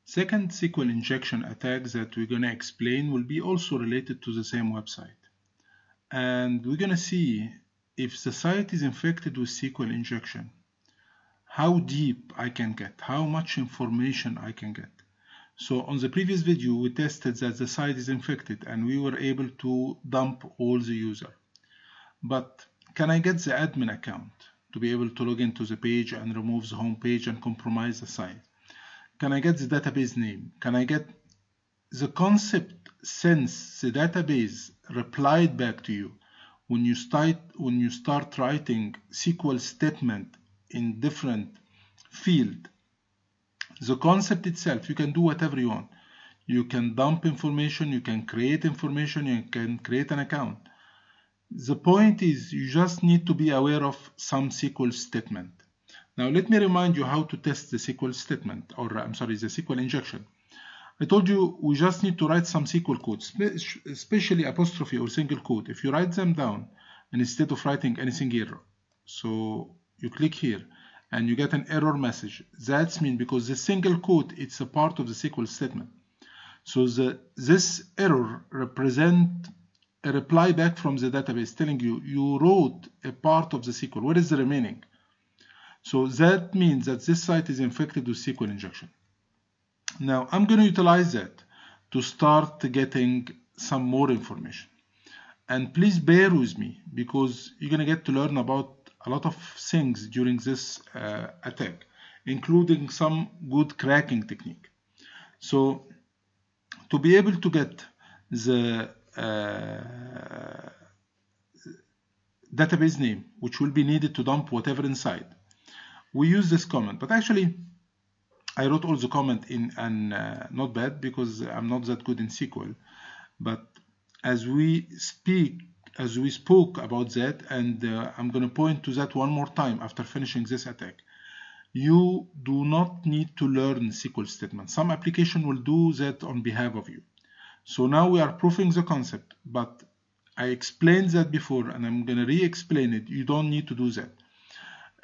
Second SQL injection attack that we're going to explain will be also related to the same website. And we're going to see if the site is infected with SQL injection, how deep I can get, how much information I can get. So on the previous video, we tested that the site is infected and we were able to dump all the user. But can I get the admin account to be able to log into the page and remove the home page and compromise the site? Can I get the database name? Can I get the concept since the database replied back to you when you start writing SQL statement in different field? The concept itself, you can do whatever you want. You can dump information, you can create information, you can create an account. The point is you just need to be aware of some SQL statement. Now let me remind you how to test the SQL statement, or I'm sorry, the SQL injection. I told you we just need to write some SQL code, especially apostrophe or single quote. If you write them down and instead of writing anything here, so you click here and you get an error message. That's mean because the single quote, it's a part of the SQL statement. So this error represent a reply back from the database telling you wrote a part of the SQL. Where is the remaining? So that means that this site is infected with SQL injection. Now I'm going to utilize that to start getting some more information. And please bear with me because you're going to get to learn about a lot of things during this attack, including some good cracking technique. So to be able to get the database name, which will be needed to dump whatever inside, we use this comment. But actually I wrote all the comment in an notepad because I'm not that good in SQL. But as we spoke about that, and I'm going to point to that one more time after finishing this attack, you do not need to learn SQL statements. Some application will do that on behalf of you. So now we are proving the concept, but I explained that before and I'm going to re-explain it. You don't need to do that.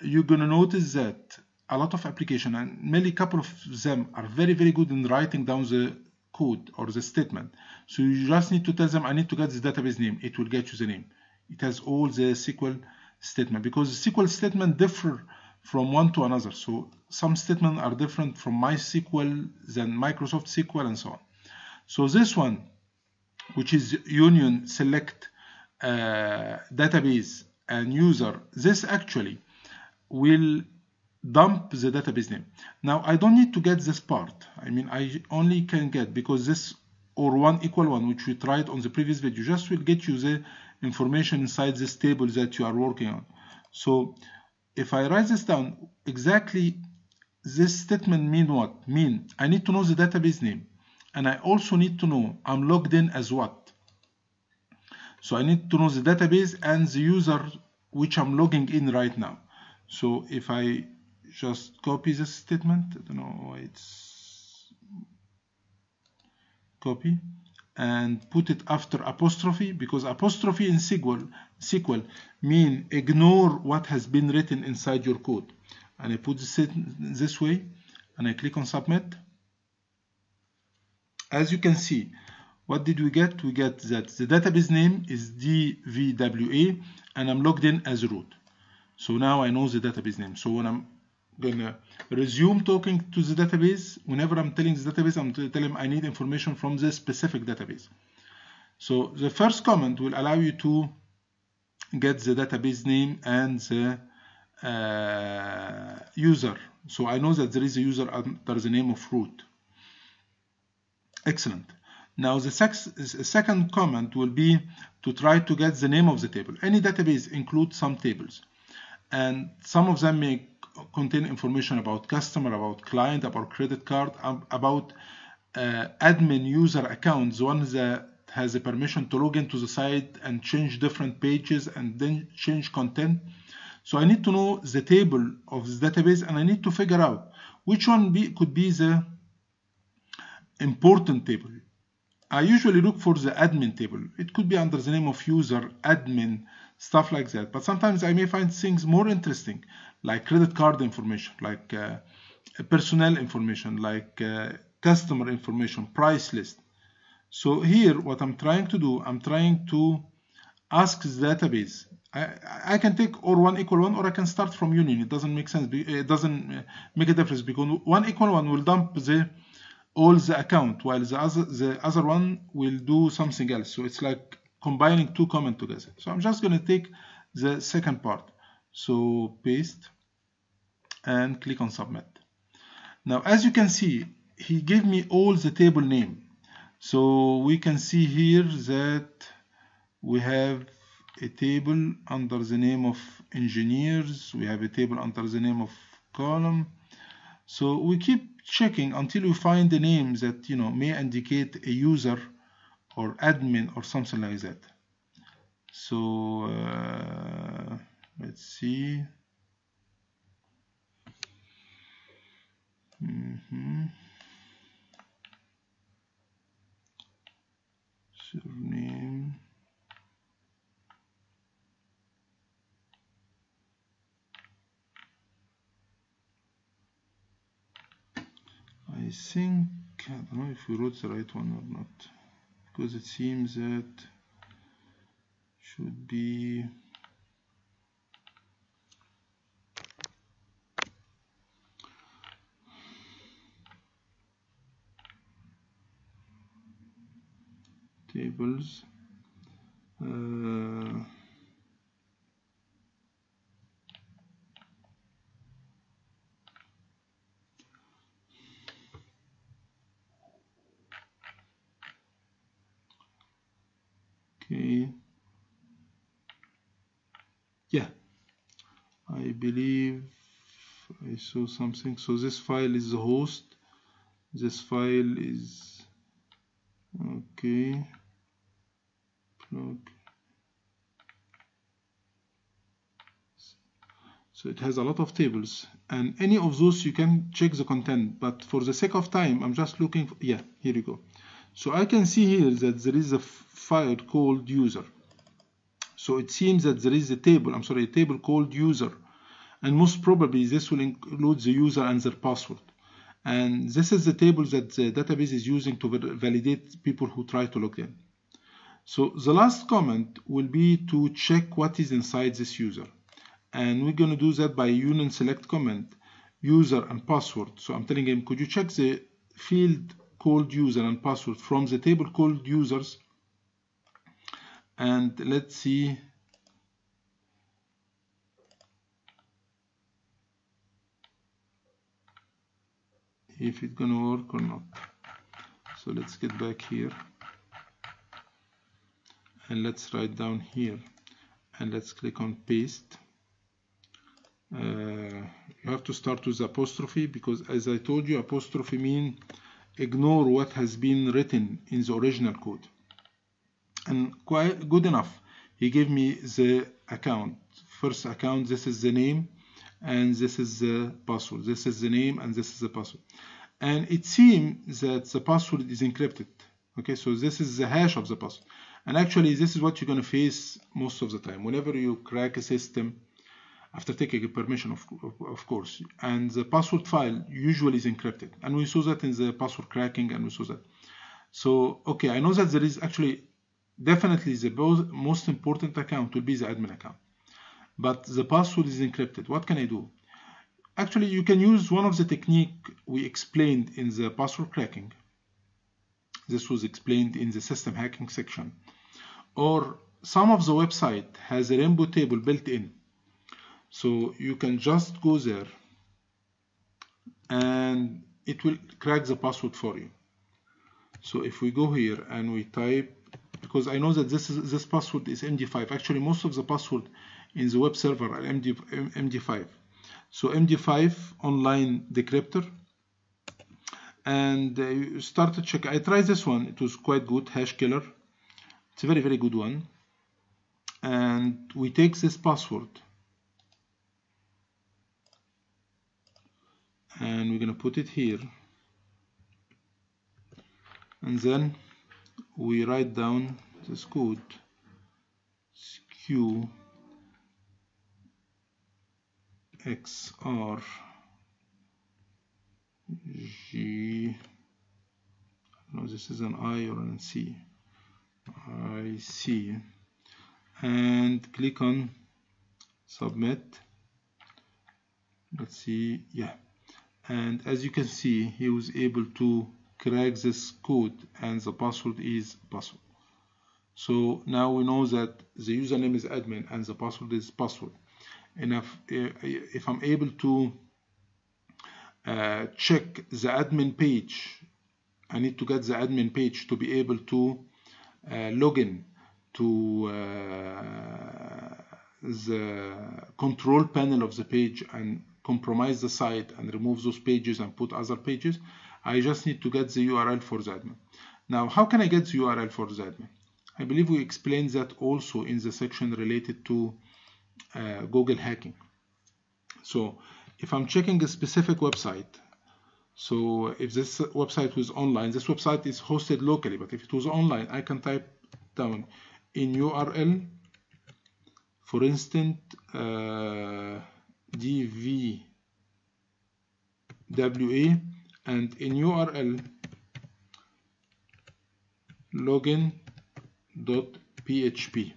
You're going to notice that a lot of application, and mainly a couple of them, are very, very good in writing down the code or the statement. So you just need to tell them, I need to get the database name. It will get you the name. It has all the SQL statement because the SQL statement differ from one to another. So some statements are different from MySQL than Microsoft SQL and so on. So this one, which is union select database and user, this actually will dump the database name. Now I don't need to get this part. I mean, I only can get, because this or 1 = 1, which we tried on the previous video, just will get you the information inside this table that you are working on. So if I write this down, exactly this statement mean what? I need to know the database name, and I also need to know I'm logged in as what. So I need to know the database and the user which I'm logging in right now. So if I just copy this statement, I don't know why it's copy, and put it after apostrophe, because apostrophe in SQL mean ignore what has been written inside your code. And I put this way and I click on submit. As you can see, what did we get? We get that the database name is DVWA and I'm logged in as root. So now I know the database name. So when I'm gonna resume talking to the database, whenever I'm telling the database, I'm to tell him I need information from this specific database. So the first comment will allow you to get the database name and the user. So I know that there is a user under the name of root. Excellent. Now the second comment will be to try to get the name of the table. Any database includes some tables, and some of them may contain information about customer, about client, about credit card, about admin user accounts, the one that has the permission to log into the site and change different pages and then change content. So I need to know the table of this database, and I need to figure out which one could be the important table. I usually look for the admin table. It could be under the name of user, admin, stuff like that. But sometimes I may find things more interesting, like credit card information, like personnel information, like customer information, price list. So here what I'm trying to do, I'm trying to ask the database. I can take or 1 equal 1, or I can start from union. It doesn't make sense. It doesn't make a difference, because 1 equal 1 will dump all the account, while the other one will do something else. So it's like combining two comments together. So I'm just going to take the second part. So paste and click on submit. Now as you can see, he gave me all the table name. So we can see here that we have a table under the name of engineers, we have a table under the name of column. So we keep checking until we find the names that may indicate a user or admin or something like that. So let's see. Surname. I think, I don't know if we wrote the right one or not, because it seems that should be tables. Okay, yeah, I believe I saw something. So this file is the host, this file is okay, plug. So it has a lot of tables, and any of those you can check the content, but for the sake of time I'm just looking for, yeah, here you go. So I can see here that there is a file called user. So it seems that there is a table, a table called user, and most probably this will include the user and their password. And this is the table that the database is using to validate people who try to log in. So the last comment will be to check what is inside this user. And we're going to do that by union select comment, user and password. So I'm telling him, could you check the field called user and password from the table called users, and let's see if it's going to work or not. So let's get back here and let's write down here and let's click on paste. You have to start with apostrophe, because as I told you, apostrophe means ignore what has been written in the original code. And quite good enough, he gave me the account, first account, this is the name and this is the password, this is the name and this is the password, and it seems that the password is encrypted. Okay, so this is the hash of the password, and actually this is what you're going to face most of the time whenever you crack a system, after taking a permission of course, and the password file usually is encrypted, and we saw that in the password cracking, and we saw that. So okay, I know that there is actually definitely the most important account will be the admin account, but the password is encrypted. What can I do? Actually, you can use one of the technique we explained in the password cracking. This was explained in the system hacking section, or some of the website has a rainbow table built in. So you can just go there and it will crack the password for you. So if we go here and we type, because I know that this password is MD5. Actually, most of the password in the web server are MD5. So MD5 online decryptor, and you start to check. I tried this one; it was quite good. Hash killer. It's a very, very good one. And we take this password and we're going to put it here, and then we write down this code SQ XR G this is an I or an C. I see, and click on submit. Let's see, yeah, and as you can see, he was able to crack this code, and the password is password. So now we know that the username is admin and the password is password. And if I'm able to check the admin page, I need to get the admin page to be able to log in to the control panel of the page and compromise the site and remove those pages and put other pages. I just need to get the URL for the admin. Now, how can I get the URL for the admin? I believe we explained that also in the section related to Google hacking. So if I'm checking a specific website, so if this website was online, this website is hosted locally, but if it was online, I can type down in URL, for instance, DVWA, and in URL login.php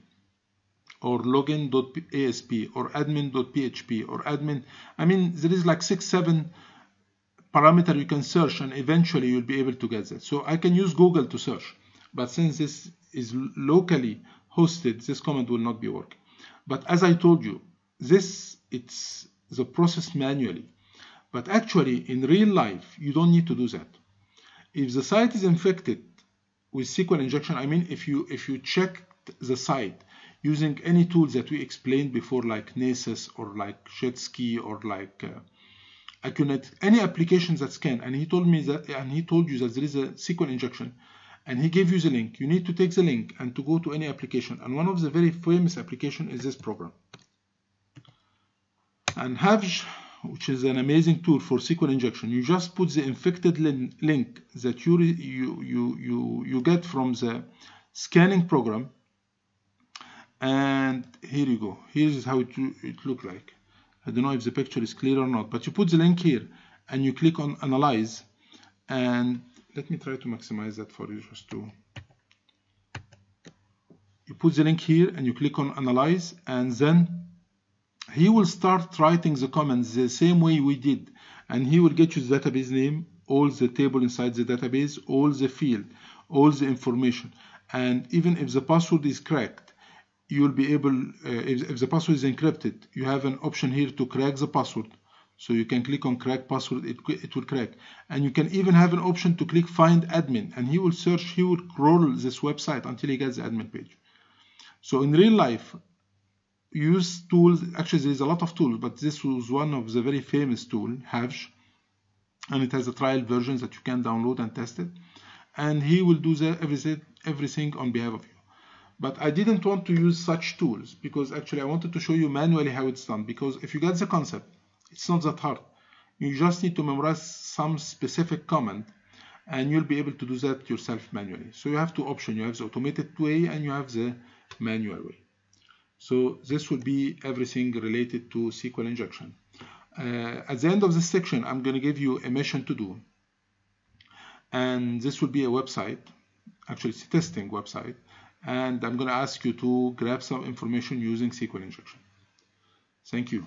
or login.asp or admin.php or admin. I mean, there is like 6-7 parameter you can search, and eventually you'll be able to get that. So I can use Google to search, but since this is locally hosted, this command will not be working. But as I told you, it's the process manually. But actually, in real life, you don't need to do that. If the site is infected with SQL injection, I mean, if you checked the site using any tools that we explained before, like Nessus or like Jetski or like Accunet, any applications that scan, and he told me that, and he told you that there is a SQL injection, and he gave you the link. You need to take the link and to go to any application. And one of the very famous applications is this program. And Havj, which is an amazing tool for SQL injection, you just put the infected link that you get from the scanning program, and here you go. Here's how it look like. I don't know if the picture is clear or not, but you put the link here and you click on analyze, and let me try to maximize that for you just to. You put the link here and you click on analyze, and then he will start writing the comments the same way we did, and he will get you the database name, all the table inside the database, all the field, all the information, and even if the password is cracked, you will be able, if the password is encrypted, you have an option here to crack the password. So you can click on crack password, it will crack. And you can even have an option to click find admin, and he will search, he will crawl this website until he gets the admin page. So in real life, use tools. Actually, there is a lot of tools, but this was one of the very famous tools, Havj, and it has a trial version that you can download and test it. And he will do everything on behalf of you. But I didn't want to use such tools because actually I wanted to show you manually how it's done. Because if you get the concept, it's not that hard. You just need to memorize some specific command, and you'll be able to do that yourself manually. So you have two options. You have the automated way and you have the manual way. So this will be everything related to SQL injection. At the end of this section, I'm going to give you a mission to do. And this will be a website. Actually, it's a testing website. And I'm going to ask you to grab some information using SQL injection. Thank you.